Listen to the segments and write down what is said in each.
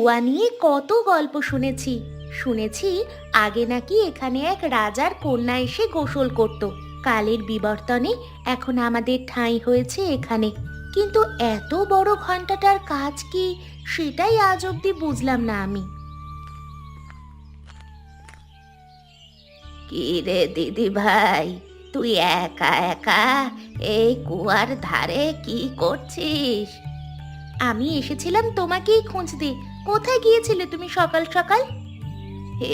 কুয়া নিয়ে কত গল্প শুনেছি। শুনেছি আগে নাকি এখানে এক রাজার কন্যা এসে গোসল করত। কালের বিবর্তনে এখন আমাদের ঠাঁই হয়েছে এখানে। কিন্তু এত বড় ঘন্টাটার কাজ কি, সেটাই আজ অব্দি বুঝলাম না আমি। কি রে দিদি ভাই, তুই একা একা এই কুয়ার ধারে কি করছিস? আমি এসেছিলাম তোমাকেই খুঁজতে। কোথায় গিয়েছিলে তুমি সকাল সকাল?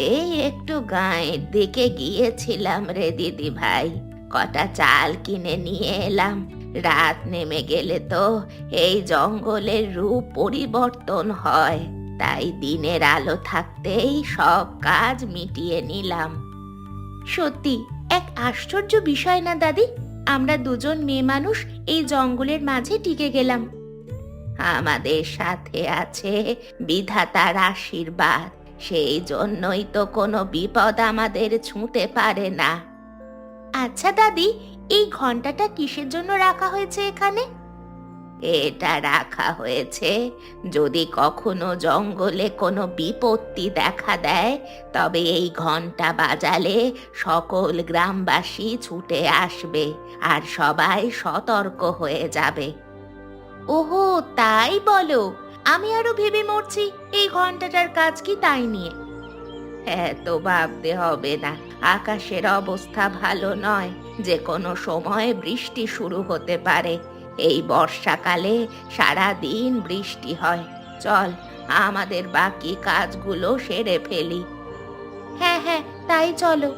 এই একটু গাঁয়ের দিকে গিয়েছিলাম রে দিদি ভাই, কটা চাল কিনে নিয়ে এলাম। রাত নেমে গেলে তো এই জঙ্গলের রূপ পরিবর্তন হয়, তাই দিনের আলো থাকতেই সব কাজ মিটিয়ে নিলাম। সত্যি এক আশ্চর্য বিষয় না দাদি, আমরা দুজন মেয়ে মানুষ এই জঙ্গলের মাঝে টিকে গেলাম। আমাদের সাথে আছে বিধাতার আশীর্বাদ, সেই জন্যই তো কোনো বিপদ আমাদের ছুঁতে পারে না। আচ্ছা দাদি, এই ঘন্টাটা কিসের জন্য রাখা হয়েছে এখানে? এটা রাখা হয়েছে যদি কখনো জঙ্গলে কোনো বিপত্তি দেখা দেয়, তবে এই ঘন্টা বাজালে সকল গ্রামবাসী ছুটে আসবে আর সবাই সতর্ক হয়ে যাবে। ওহো, তাই বলো? আমি আরো ভেবে মরছি এই ঘন্টাটার কাজ কি তাই নিয়ে। এত ভাবতে হবে না, আকাশের অবস্থা ভালো নয়, যে কোনো সময় বৃষ্টি শুরু হতে পারে। এই বর্ষাকালে সারা দিন বৃষ্টি হয়। চল, আমাদের বাকি কাজগুলো সেরে ফেলি। হ্যাঁ হ্যাঁ, তাই চলো।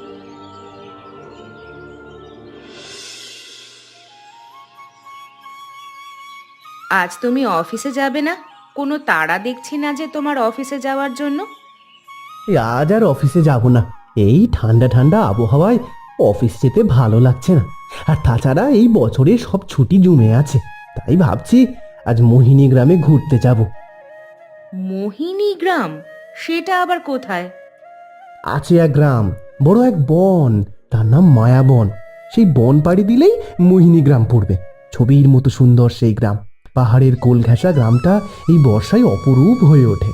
আজ তুমি অফিসে যাবে না? কোনো তাড়া দেখছি না যে তোমার অফিসে যাওয়ার জন্য। আজ আর অফিসে যাব না। এই ঠান্ডা ঠান্ডা আবহাওয়ায় অফিস যেতে ভালো লাগছে না। আর তাছাড়া এই বছরে সব ছুটি জমে আছে, তাই ভাবছি আজ মোহিনী গ্রামে ঘুরতে যাব। মোহিনী গ্রাম? সেটা আবার কোথায়? আছে এক গ্রাম, বড় এক বন, তার নাম মায়াবন। সেই বন পাড়ি দিলেই মোহিনী গ্রাম পড়বে। ছবির মতো সুন্দর সেই গ্রাম। পাহাড়ের কোল ঘেঁষা গ্রামটা এই বর্ষায় অপরূপ হয়ে ওঠে।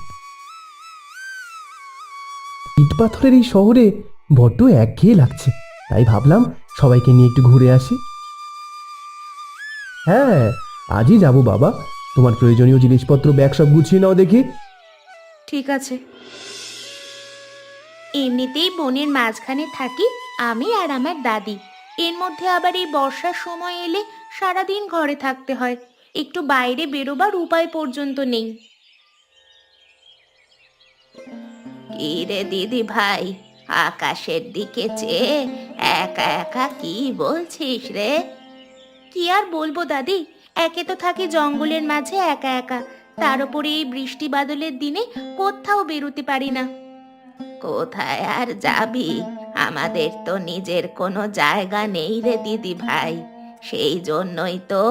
ইট পাথরের এই শহরে বড্ড একঘেয়ে লাগছে, তাই ভাবলাম সবাইকে নিয়ে একটু ঘুরে আসি। হ্যাঁ, আজই যাব বাবা। তোমার প্রয়োজনীয় জিনিসপত্র ব্যাগ সব গুছিয়ে নাও দেখি। ঠিক আছে। এমনিতেই বনের মাঝখানে থাকি আমি আর আমার দাদি। এর মধ্যে আবার এই বর্ষার সময় এলে সারাদিন ঘরে থাকতে হয়, একটু বাইরে বেরোবার উপায় পর্যন্ত নেই। কি রে দিদি ভাই, আকাশের দিকে চেয়ে একা একা কি বলছিস রে? কি আর বলবো দাদি, একে তো থাকি জঙ্গলের মাঝে একা একা, তার উপরে এই বৃষ্টি বাদলের দিনে কোথাও বেরোতে পারি না। কোথায় আর যাবি, আমাদের তো নিজের কোনো জায়গা নেই রে দিদি ভাই। সেই জন্যই তো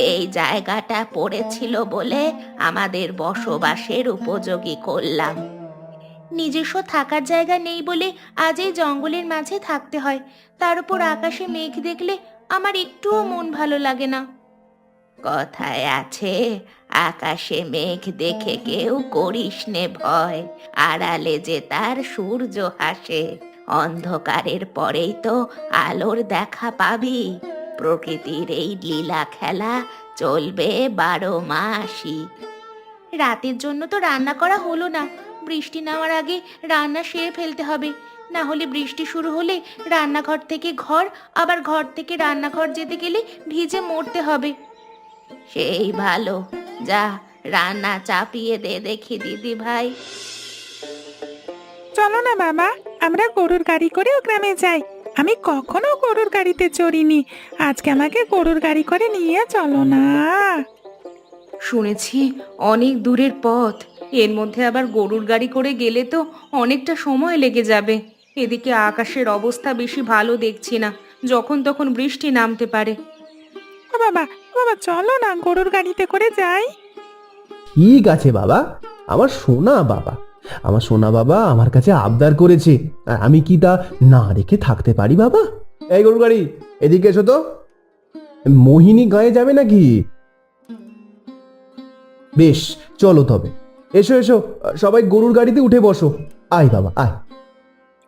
এই জায়গাটা পড়েছিল বলে আমাদের বসবাসের উপযোগী করলাম। নিজস্ব থাকার জায়গা নেই বলে আজ এই জঙ্গলের মাঝে থাকতে হয়, তার উপর আকাশে মেঘ দেখলে আমার একটুও মন ভালো লাগে না। কথায় আছে, আকাশে মেঘ দেখে কেউ করিস নে ভয়, আড়ালে যে তার সূর্য হাসে। অন্ধকারের পরেই তো আলোর দেখা পাবি। প্রকৃতির এই লীলা খেলা চলবে 12 মাসই। রাতের জন্য তো রান্না করা হলো না, বৃষ্টি নামার আগে রান্না সেরে ফেলতে হবে, না হলে বৃষ্টি শুরু হলে রান্নাঘর থেকে ঘর, আবার ঘর থেকে রান্নাঘর যেতে গেলে ভিজে মরতে হবে। সেই ভালো, যা রান্না চাপিয়ে দে দেখি দিদি ভাই। চলো না বাবা, আমরা গরুর গাড়ি করে ও গ্রামে যাই। আমি কখনো গরুর গাড়িতে চড়িনি, আজকে আমাকে গরুর গাড়ি করে নিয়ে চলো না। শুনেছি অনেক দূরের পথ, এর মধ্যে আবার গরুর গাড়ি করে গেলে তো অনেকটা সময় লেগে যাবে। এদিকে আকাশের অবস্থা বেশি ভালো দেখছি না, যখন তখন বৃষ্টি নামতে পারে। ও বাবা, ও বাবা, চলো না গরুর গাড়িতে করে যাই। ঠিক আছে বাবা, আমার সোনা বাবা। আমার সোনা বাবা আমার কাছে আবদার করেছে, আর আমি কি তা না রেখে থাকতে পারি বাবা? এই গরু গাড়ি, এদিকে এসো তো। মোহিনী গায়ে যাবে নাকি? বেশ, চলো তবে। এসো এসো, সবাই গরুর গাড়িতে উঠে বসো। আয় বাবা আয়।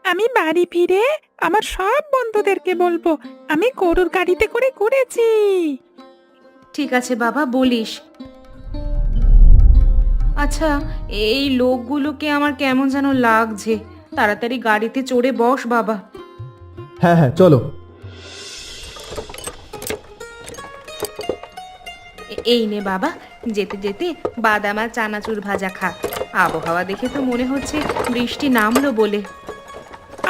আমি বাড়ি ফিরে আমার সব বন্ধুদেরকে বলবো আমি গরুর গাড়িতে করে ঘুরেছি। ঠিক আছে বাবা, বলিস। আচ্ছা, এই লোকগুলোকে আমার কেমন যেন লাগছে। তাড়াতাড়ি গাড়িতে চড়ে বস বাবা। হ্যাঁ হ্যাঁ চলো। এই নে বাবা, যেতে যেতে বাদাম আর চানাচুর ভাজা খা। আবহাওয়া দেখে তো মনে হচ্ছে বৃষ্টি নামলো বলে।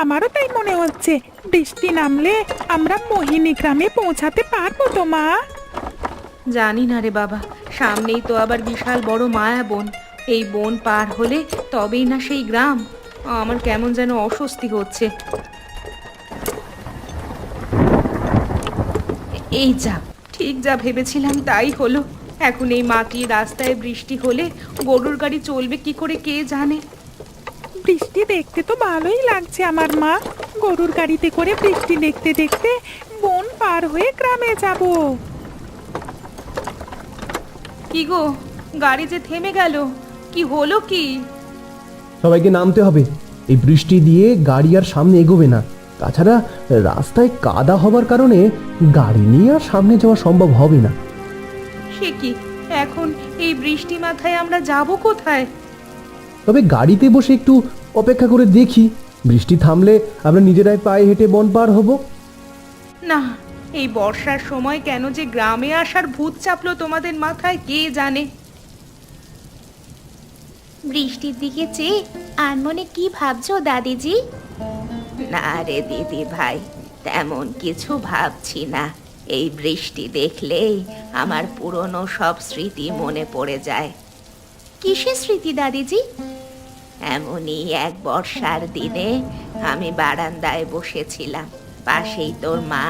আমারও তাই মনে হচ্ছে বৃষ্টি নামলে আমরা মোহিনী গ্রামে পৌঁছাতে পারবো তো মা? জানি না রে বাবা, সামনেই তো আবার বিশাল বড় মায়া বন। এই বন পার হলে তবেই না সেই গ্রাম। আমার কেমন যেন অস্বস্তি হচ্ছে। এই যা, ঠিক যা ভেবেছিলাম তাই হলো। এখন এই মাটির রাস্তায় বৃষ্টি হলে গরুর গাড়ি চলবে কি করে কে জানে। বৃষ্টি দেখতে তো ভালোই লাগছে আমার মা। গরুর গাড়িতে করে বৃষ্টি দেখতে দেখতে বন পার হয়ে গ্রামে যাব। কি গো, গাড়ি যে থেমে গেল, কি হলো কি? সবাইকে নামতে হবে। এই বৃষ্টি দিয়ে গাড়ি আর সামনে এগোবে না। তাছাড়া রাস্তায় কাদা হবার কারণে গাড়ি নিয়ে আর সামনে যাওয়া সম্ভব হবে না। সে কি, এখন এই বৃষ্টি মাথায় আমরা যাব কোথায়? তবে গাড়িতে বসে একটু অপেক্ষা করে দেখি, বৃষ্টি থামলে আমরা নিজেরাই পায়ে হেঁটে বন পার হব। না, এই বর্ষার সময় কেন যে গ্রামে আসার ভূত চাপলো তোমাদের মাথায় কে জানে। বৃষ্টির দিকে চেয়ে আর মনে কি ভাবছো দাদিজি? না রে দিদি ভাই, তেমন কিছু ভাবছি না। এই বৃষ্টি দেখলেই আমার পুরনো সব স্মৃতি মনে পড়ে যায়। কিসের স্মৃতি দাদিজি? এমনই এক বর্ষার দিনে আমি বারান্দায় বসেছিলাম, পাশেই তোর মা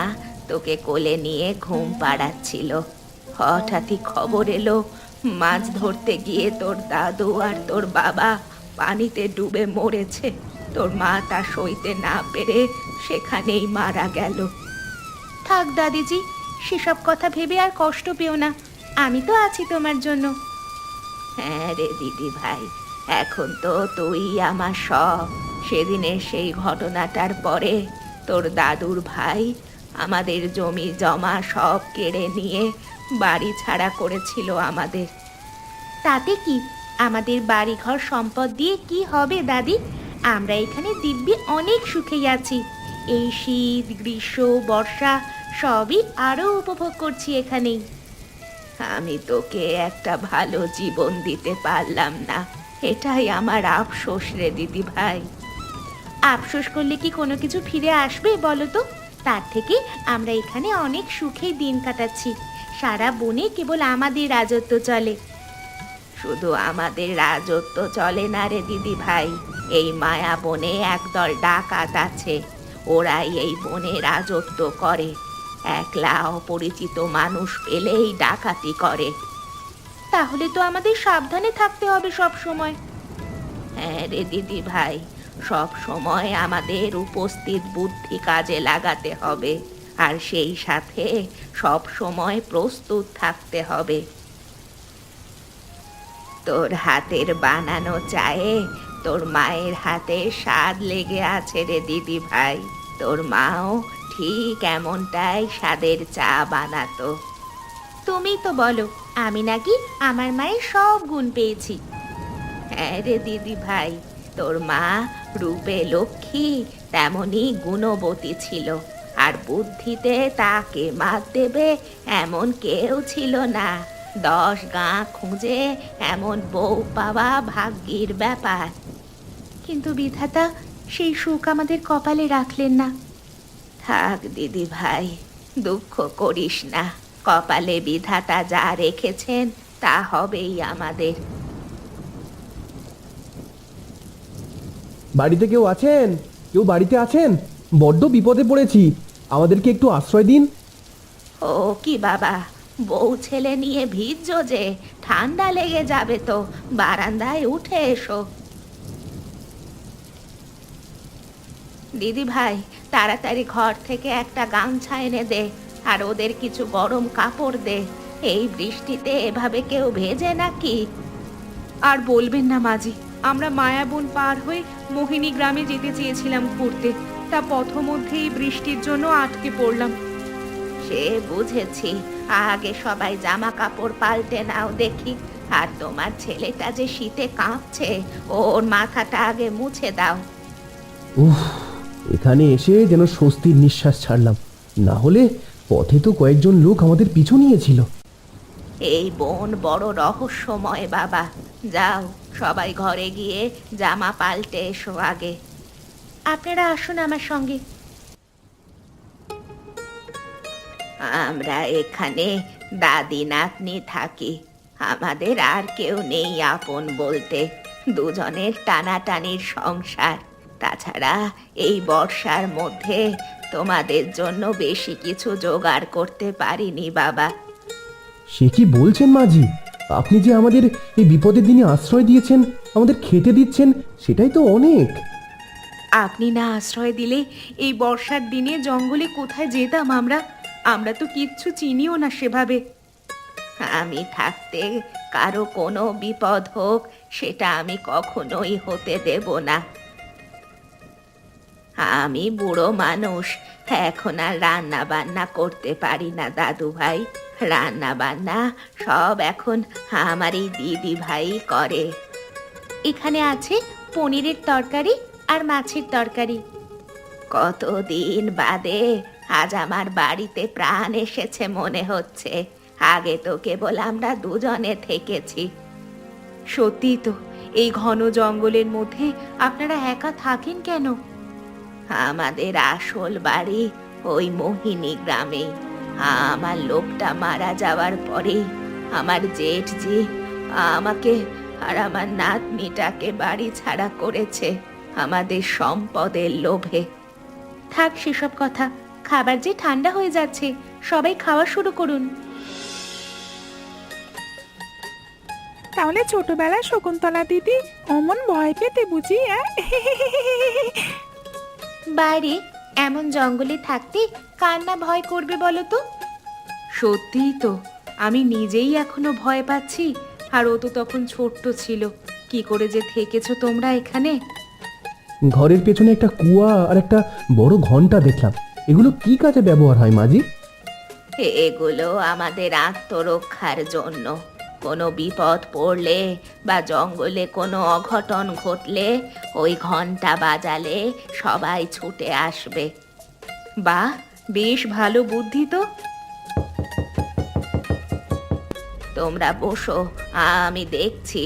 তোকে কোলে নিয়ে ঘুম পাড়াচ্ছিল। হঠাৎই খবর এলো মাছ ধরতে গিয়ে তোর দাদু আর তোর বাবা পানিতে ডুবে মরেছে। তোর মা তা সইতে না পেরে সেখানেই মারা গেল। থাক দাদিজি, সেসব কথা ভেবে আর কষ্ট পেও না, আমি তো আছি তোমার জন্য। হ্যাঁ রে দিদি ভাই, এখন তো তুই আমার সব। সেদিনের সেই ঘটনাটার পরে তোর দাদুর ভাই আমাদের জমি জমা সব কেড়ে নিয়ে বাড়ি ছাড়া করেছিল আমাদের। তাতে কি, আমাদের বাড়িঘর সম্পদ দিয়ে কি হবে দাদি? আমরা এখানে দিব্যি অনেক সুখেই আছি। এই শীত গ্রীষ্ম বর্ষা সবই আরো উপভোগ করছি এখানেই। আমি তোকে একটা ভালো জীবন দিতে পারলাম না, এটাই আমার আফসোস রে দিদি ভাই। আফসোস করলে কি কোনো কিছু ফিরে আসবে বলো তো? তার থেকে আমরা এখানে অনেক সুখে দিন কাটাচ্ছি। সারা বনে কেবল আমাদের রাজত্ব চলে। শুধু আমাদের রাজত্ব চলে না রে দিদি ভাই, এই মায়া বনে একদল ডাকাত আছে। ওরাই এই বনে রাজত্ব করে। একলা অপরিচিত মানুষ পেলেই ডাকাতি করে। তাহলে তো আমাদের সাবধানে থাকতে হবে সব সময়। হ্যাঁ রে দিদি ভাই, সব সময় আমাদের উপস্থিত বুদ্ধি কাজে লাগাতে হবে, আর সেই সাথে সব সময় প্রস্তুত থাকতে হবে। তোর হাতের বানানো চায়ে তোর মায়ের হাতে স্বাদ লেগে আছে রে দিদি ভাই। তোর মাও ঠিক এমনটাই স্বাদের চা বানাতো। তুমি তো বলো আমি নাকি আমার মায়ের সব গুণ পেয়েছি। হ্যাঁ রে দিদি ভাই, তোর মা রূপে লক্ষ্মী তেমনি গুণবতী ছিল, আর বুদ্ধিতে তাকে মাত দেবে এমন কেউ ছিল না। 10 গাঁ খুঁজে এমন বউ পাওয়া ভাগ্যের ব্যাপার। কিন্তু বিধাতা সেই সুখ আমাদের কপালে রাখলেন না। থাক দিদি ভাই, দুঃখ করিস না। কপালে বিধাতা যা রেখেছেন তা হবেই আমাদের। বাড়িতে কেউ আছেন? কেউ বাড়িতে আছেন? বড্ড বিপদে পড়েছি, আমাদেরকে একটু আশ্রয় দিন। ও কি বাবা, বউ ছেলে নিয়ে ভিজছো যে, ঠান্ডা লেগে যাবে তো, বারান্দায় উঠে এসো। দিদি ভাই, তাড়াতাড়ি ঘর থেকে একটা গামছা এনে দে, আর ওদের কিছু গরম কাপড় দে। এই বৃষ্টিতে এভাবে কেউ ভেজে নাকি? আর বলবেন না মাঝি, আমরা মায়াবন পার হয়ে মোহিনী গ্রামে যেতে চেয়েছিলাম ঘুরতে, তা পথমধ্যেই বৃষ্টির জন্য আটকে পড়লাম। সে বুঝেছি, আগে সবাই জামা কাপড় পাল্টে নাও দেখি। আর তোমার ছেলেটা যে শীতে কাঁপছে, ওর মাথাটা আগে মুছে দাও। উফ, এখানে এসে যেন স্বস্তির নিঃশ্বাস ছাড়লাম। না হলে পথে তো কয়েকজন লোক আমাদের পিছু নিয়েছিল। এই বন বড় রহস্যময় বাবা। যাও, সবাই ঘরে গিয়ে জামা পাল্টে এসো আগে। আপনারা আসুন আমার সঙ্গে। আমরা এখানে দাদি নাতনি থাকি, আমাদের আর কেউ নেই আপন বলতে। দুজনের টানাটানির সংসার। তাছাড়া এই বর্ষার মধ্যে তোমাদের জন্য বেশি কিছু জোগাড় করতে পারিনি বাবা। সে কি বলছেন মাঝি? আপনি যে আমাদের এই বিপদের দিনে আশ্রয় দিয়েছেন, আমাদের খেতে দিচ্ছেন, সেটাই তো অনেক। আপনি না আশ্রয় দিলে এই বর্ষার দিনে জঙ্গলে কোথায় যেতাম আমরা? আমরা তো কিচ্ছু চিনিও না সেভাবে। আমি থাকতে কারো কোনো বিপদ হোক, সেটা আমি কখনোই হতে দেব না। আমি বুড়ো মানুষ, এখন আর রান্না বান্না করতে পারি না দাদু ভাই। রান্না বান্না সব এখন আমার এই দিদি ভাই করে। এখানে আছে পনিরের তরকারি আর মাছের তরকারি। কতদিন বাদে আজ আমার বাড়িতে প্রাণ এসেছে মনে হচ্ছে। আগে তো কেবল আমরা দুজনে থেকেছি। সত্যি তো, এই ঘন জঙ্গলের মধ্যে আপনারা একা থাকেন কেন? আমাদের আসল বাড়ি ওই মোহিনী গ্রামে। আমার লোকটা মারা যাওয়ার পরে আমার জেঠজি আমাকে আর আমার নাতনিটাকে বাড়ি ছাড়া করেছে আমাদের সম্পদের লোভে। থাক সেসব কথা, খাবার যে ঠান্ডা হয়ে যাচ্ছে, সবাই খাওয়া শুরু করুন। তাহলে ছোটবেলায় শকুন্তলা দিদি অমন ভয় পেতে বুঝি? বাইরে এমন জঙ্গলে থাকতে কার না ভয় করবে বলো তো? সত্যিই তো, আমি নিজেই এখনো ভয় পাচ্ছি। আর ও তো তখন ছোট্ট ছিল। কি করে যে থেকেছো তোমরা এখানে? ঘরের পেছনে একটা কুয়া আর একটা বড় ঘন্টা দেখলাম। এগুলো কি কাজে ব্যবহার হয় মাঝি? এগুলো আমাদের আত্মরক্ষার জন্য। কোনো বিপদ পড়লে বা জঙ্গলে কোনো অঘটন ঘটলে ওই ঘন্টা বাজালে সবাই ছুটে আসবে। বাহ, বেশ ভালো বুদ্ধি তো। তোমরা বসো, আমি দেখছি।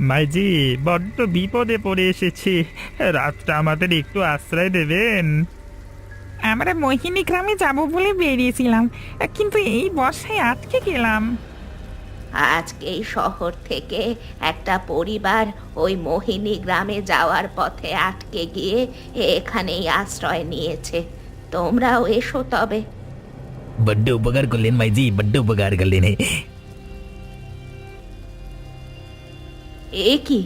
মাইজি, বড্ড বিপদে পড়ে এসেছি। রাতটা আমাদের একটু আশ্রয় দেবেন? আমরা মোহিনী গ্রামে যাব বলে বেরিয়েছিলাম, কিন্তু এই বর্ষায় আটকে গেলাম। আজকেই শহর থেকে একটা পরিবার ওই মোহিনী গ্রামে যাওয়ার পথে আটকে গিয়ে এখানেই আশ্রয় নিয়েছে। তোমরাও এসো তবে। বড্ড উপকার করলেন মাইজি, বড্ড উপকার করলেন। এ কি,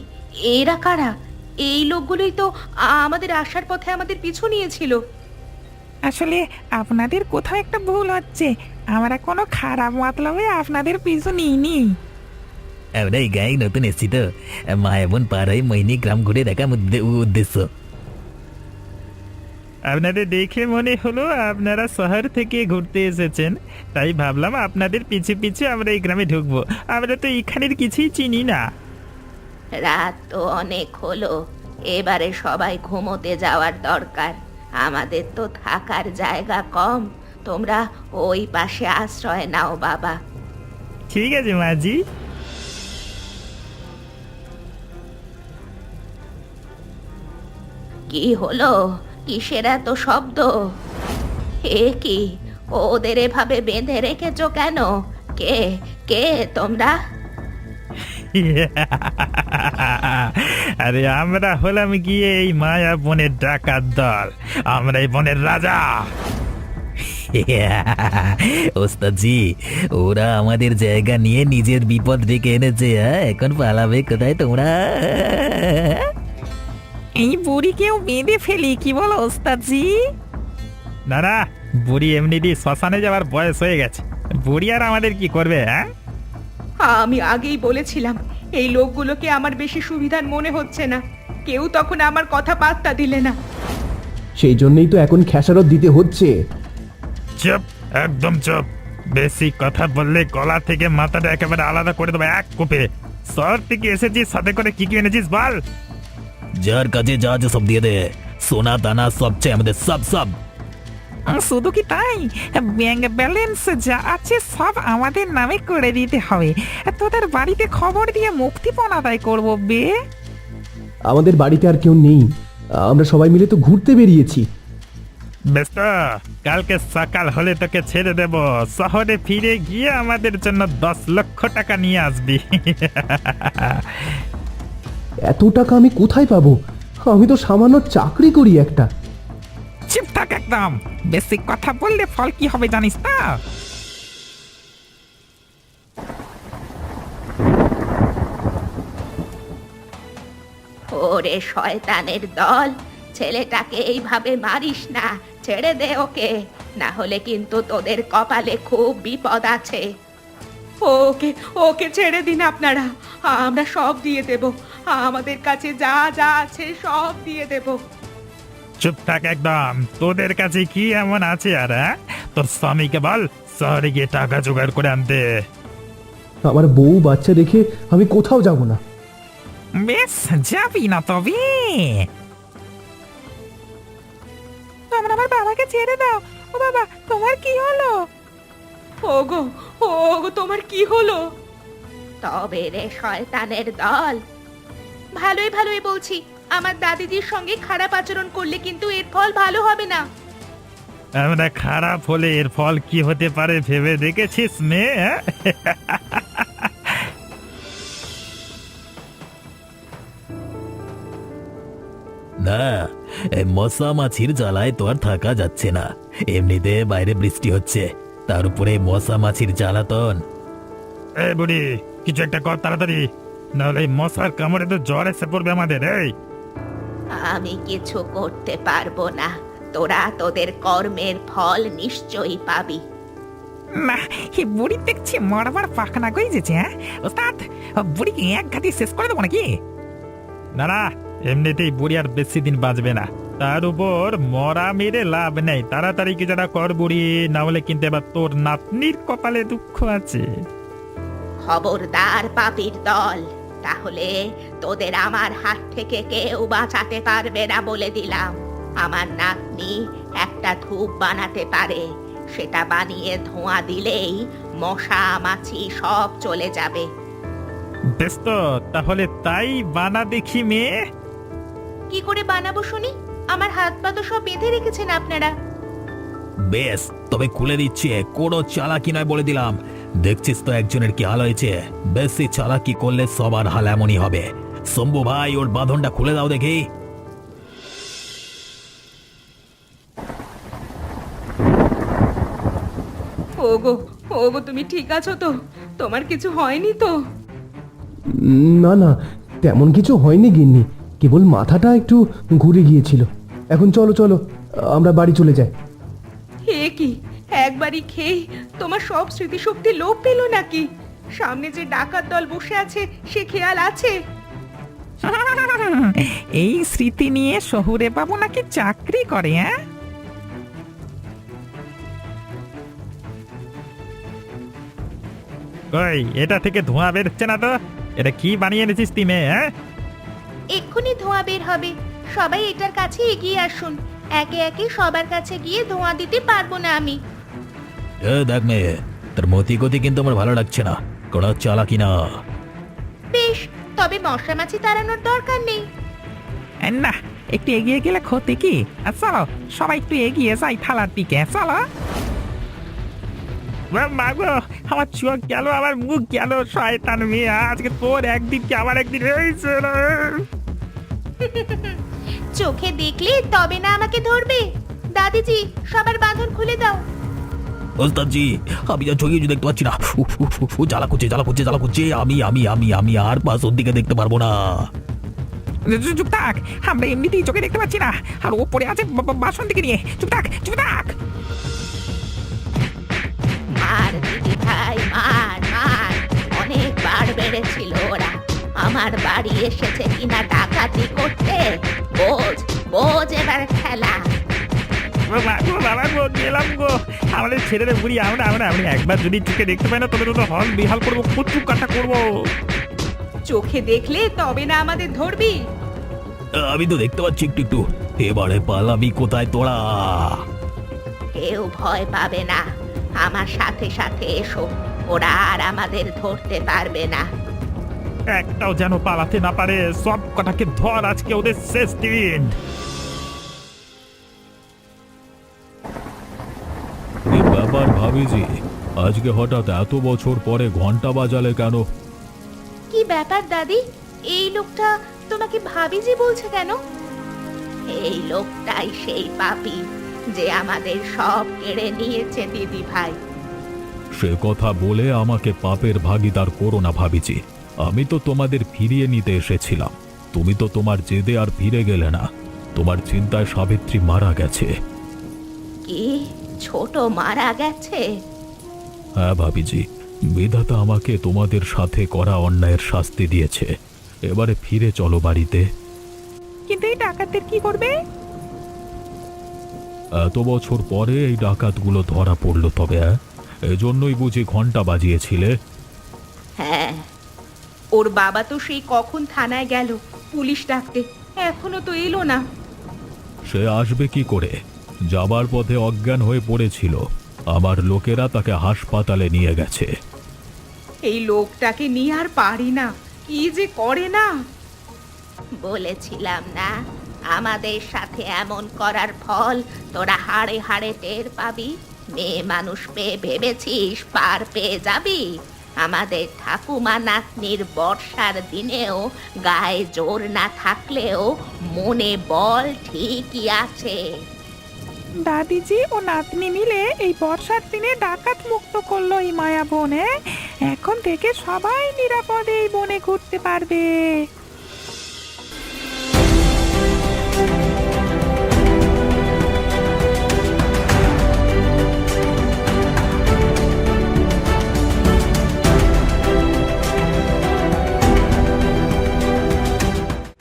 এরা কারা? এই লোকগুলোই তো আমাদের আসার পথে আমাদের পিছু নিয়েছিল। আসলে আপনাদের কোথাও একটা ভুল হচ্ছে। আমরা কোনো খারাপ মতলবে আপনাদের পিছু নিইনি। আমরা এই গায়ে নতুন এসেছি তো, মায়াবন পার হয়ে মোহিনী গ্রাম ঘুরে দেখা উদ্দেশ্য। আপনাদের দেখে মনে হলো আপনারা শহর থেকে ঘুরতে এসেছেন, তাই ভাবলাম আপনাদের পিছে পিছে আমরা এই গ্রামে ঢুকবো। আমরা তো এখানের কিছুই চিনি না। রাত তো অনেক হলো, এবারে সবাই ঘুমোতে যাওয়ার দরকার। আমাদের তো থাকার জায়গা কম, তোমরা ওই পাশে আশ্রয় নাও বাবা। ঠিক আছে মাঝি। কি হলো? কিসের এত শব্দ? এ কি, ওদের এভাবে বেঁধে রেখেছো কেন? কে কে তোমরা? আরে আমরা হলাম গিয়ে এই মায়া বনের ডাকাত দল। আমরা এই বনের রাজা। ওস্তাদজি, ওরা আমাদের জায়গা নিয়ে নিজের বিপদ ডেকে এনেছে। এখন পালাবে কোথায় তোমরা? এই বুড়িকেও বেঁধে ফেলি, কি বলো ওস্তাদজি? না না, বুড়ি এমনিতেই শ্মশানে যাওয়ার বয়স হয়ে গেছে। বুড়ি আর আমাদের কি করবে? আমি আগেই বলেছিলাম এই লোকগুলোকে আমার বেশি সুবিধার মনে হচ্ছে না। কেউ তখন আমার কথা পাত্তা দিলে না। সেই জন্যই তো এখন খেসারত দিতে হচ্ছে। চুপ, একদম চুপ। বেশি কথা বললে গলা থেকে মাথাটা একেবারে আলাদা করে দেবো এক কোপে। শহর থেকে এসেছিস, সাথে করে কি কি এনেছিস বল। যার কাছে যা আছে সব দিয়ে দে, সোনা দানা সব চাই আমাদের, সব সব। শুধু কি তাই, ব্যাংক ব্যালেন্স যা আছে সব আমাদের নামে করে দিতে হবে। তোদের বাড়িতে খবর দিয়ে মুক্তিপণ আদায় করবো বে। আমাদের বাড়িতে আর কেউ নেই, আমরা সবাই মিলে তো ঘুরতে বেরিয়েছি। বেশ তো, কালকে সকাল হলে তোকে ছেড়ে দেব। শহরে ফিরে গিয়ে আমাদের জন্য 10 লক্ষ টাকা নিয়ে আসবি। এত টাকা আমি কোথায় পাবো? আমি তো সামান্য চাকরি করি একটা। চুপ থাক একদম, বেশি কথা বললে ফল কি হবে জানিস না? ওরে শয়তানের দল, ছেলেটাকে এইভাবে মারিস না, ছেড়ে দে ওকে, না হলে কিন্তু তোদের কপালে খুব বিপদ আছে। ওকে ওকে ছেড়ে দিন আপনারা, আমরা সব দিয়ে দেব। আমাদের কাছে যা যা আছে সব দিয়ে দেব। চুপ থাক একদম। তোদের কাছে কি এমন আছে আর? তোর স্বামীকে বল শহরে গিয়ে টাকা জোগাড় করে আনতে। আমার বউ বাচ্চা রেখে আমি কোথাও যাব না। বেশ, যাবি না তবে? তোমরা আমার বাবাকে ছেড়ে দাও। ও বাবা, তোমার কি হলো? ওগো ওগো, তোমার কি হলো? তবে রে শয়তানের দল, ভালোই ভালোই বলছি, আমার দাদিজির সঙ্গে খারাপ আচরণ করলে কিন্তু এর ফল ভালো হবে না। আমরা খারাপ হলে এর ফল কি হতে পারে ভেবে দেখেছিস মেয়ে? না, এই মশা মাছির জ্বালায় তো আর থাকা যাচ্ছে না। এমনিতে বাইরে বৃষ্টি হচ্ছে, তার উপরে মশা মাছির জ্বালাতন। এই বুড়ি, কিছু একটা কর তাড়াতাড়ি, নাহলে এই মশার কামড়ে তো জ্বর এসে পড়বে আমাদের। এই আমি কিছু করতে পারবো না, তোরা তোদের কর্মের ফল নিশ্চয়ই পাবি। না, এই বুড়ি দেখছি মরবার পাখনা গইয়েছে। হ্যাঁ ওস্তাদ, বুড়িকে এক ঘাতি শেষ করে দেবো নাকি? না না, এমনিতেই বুড়ি আর বেশি দিন বাঁচবে না। তার উপর মরা মেরে লাভ নেই। তাড়াতাড়ি কি যারা কর বুড়ি, না হলে কিন্তু এবার তোর নাতনির কপালে দুঃখ আছে। খবরদার পাপীর দল, তাহলে তোদের আমার হাত থেকে কেউ বাঁচাতে পারবে না বলে দিলাম। আমার নাতনি একটা ধূপ বানাতে পারে, সেটা বানিয়ে ধোঁয়া দিলেই মশা মাছি সব চলে যাবে। বেশ তো, তাহলে তাই বানা দেখি মেয়ে। কি করে বানাবো শুনি? আমার হাত পা তো সব বেঁধে রেখেছেন আপনারা। বেশ, তবে খুলে দিচ্ছে, কোনো চালাকি নয় বলে দিলাম। দেখছিস তো একজনের কি হাল হয়েছে। বেশি চালাকি করলে সবার হাল এমনই হবে। শম্ভু ভাই, ওর বাঁধনটা খুলে দাও দেখি। ওগো ওগো, তুমি ঠিক আছো তো? তোমার কিছু হয়নি তো? না না, তেমন কিছু হয়নি গিন্নি, কেবল মাথাটা একটু ঘুরে গিয়েছিল। এখন চলো চলো, আমরা বাড়ি চলে যাই। হে কি, একবারই খেয়ে তোমার সব স্মৃতিশক্তি লোপ পেল নাকি? সামনে যে ডাকাত দল বসে আছে সে খেয়াল আছে? এই স্মৃতি নিয়ে শহুরে বাবু নাকি চাকরি করে? হ্যাঁ, কই, এটা থেকে ধোঁয়া বেরোচ্ছে না তো? এটা কি বানিয়ে এনেছিস তুই মেয়ে? হ্যাঁ, এক্ষুনি ধোঁয়া বের হবে, সবাই এটার কাছে এগিয়ে আসুন। একে একে সবার কাছে গিয়ে ধোঁয়া দিতে পারবো না আমি। দেখ মেয়ে, তোর মতি গতি কিন্তু আমার ভালো লাগছে না। কোনো চালাকি না। বেশ, তবে মশা মাছি তাড়ানোর দরকার নেই। না, একটু এগিয়ে গেলে ক্ষতি কি? চলো সবাই একটু এগিয়ে যাই থালার দিকে, চলো। মাগো, আমার চোখ গেল, আমার মুখ গেল। শয়তান মেয়ে, আজকে তোর একদিন কি আমার একদিন হয়েছে রে। চোখে দেখলে তবে না আমাকে ধরবে। দাদিজি, সবার বাঁধন খুলে দাও। ওস্তাদজি, আমি যা চোখে দেখতে পাচ্ছি না। জ্বালা করছে, জ্বালা করছে, জ্বালা করছে। আমি আমি আমি আমি আর পাশের দিকে দেখতে পারবো না। চুপ থাক, আমরা এমনিতেই চোখে দেখতে পাচ্ছি না, আর ও পড়ে আছে বাসন দিকে নিয়ে। চুপ থাক, চুপ থাক। মার দিদি ভাই, মার মার, অনেক আমার বাড়ি এসেছে কিনা ডাকাতি করতে। বোঝ বোঝ এবার খেলা। বাবা গো গেলাম গো, আমাদের ছেলেদের বুড়ি আমরা আমরা আমি একবার যদি চোখে দেখতে পাই না তবে তো হল বিহাল করবো, কচু কাটা করবো। চোখে দেখলে তবে না আমাদের ধরবি? আমি তো দেখতে পাচ্ছি একটু একটু। এবারে পালাবি কোথায় তোরা? কেউ ভয় পাবে না, আমার সাথে সাথে এসো, ওরা আর আমাদের ধরতে পারবে না। একটাও যেন পালাতে না পারে, সব কটাকে ধর, আজকে ওদের শেষ দিন। এই ব্যাপার ভাবিজি, আজকে হঠাৎ এত বছর পরে ঘন্টা বাজালে কেন? কি ব্যাপার দাদি, এই লোকটা তোমাকে ভাবিজি বলছে কেন? এই লোকটাই সেই পাপী যে আমাদের সব কেড়ে নিয়েছে দিদি ভাই। সে কথা বলে আমাকে পাপের ভাগীদার করো না ভাবিজি। আমি তো তোমাদের ফিরিয়ে নিতে এসেছিলাম, তুমি তো তোমার জেদে আর ফিরে গেলে না। তোমার চিন্তায় সাবিত্রী মারা গেছে। কি ছোট মারা গেছে? হ্যাঁ ভাবিজি, বিধাতা আমাকে তোমাদের সাথে করা অন্যায়ের শাস্তি দিয়েছে। এবারে ফিরে চলো বাড়িতে। কিন্তু এই ডাকাতদের কি করবে? এত বছর পরে এই ডাকাতগুলো ধরা পড়লো তবে, এজন্যই বুঝি ঘন্টা বাজিয়েছিলে? হ্যাঁ, ওর বাবা তো সেই কখন থানায় গেল পুলিশ ডাকতে, এখনো তো এলো না। সে আসবে কি করে? যাবার পথে অজ্ঞান হয়ে পড়েছিল, আমার লোকেরা তাকে হাসপাতালে নিয়ে গেছে। এই লোকটাকে নিয়ে আর পারি না, কি যে করে না। বলেছিলাম না আমাদের সাথে এমন করার ফল তোরা হাড়ে হাড়ে টের পাবি। মেয়ে মানুষ পেয়ে ভেবেছিস পার পেয়ে যাবি? আমাদের ঠাকুমা নাতনির বর্ষার দিনেও গায়ে জোর না থাকলেও মনে বল ঠিকই আছে। দাদিজি ও নাতনি মিলে এই বর্ষার দিনে ডাকাত মুক্ত করলো এই মায়া বনে। এখন থেকে সবাই নিরাপদে এই বনে ঘুরতে পারবে।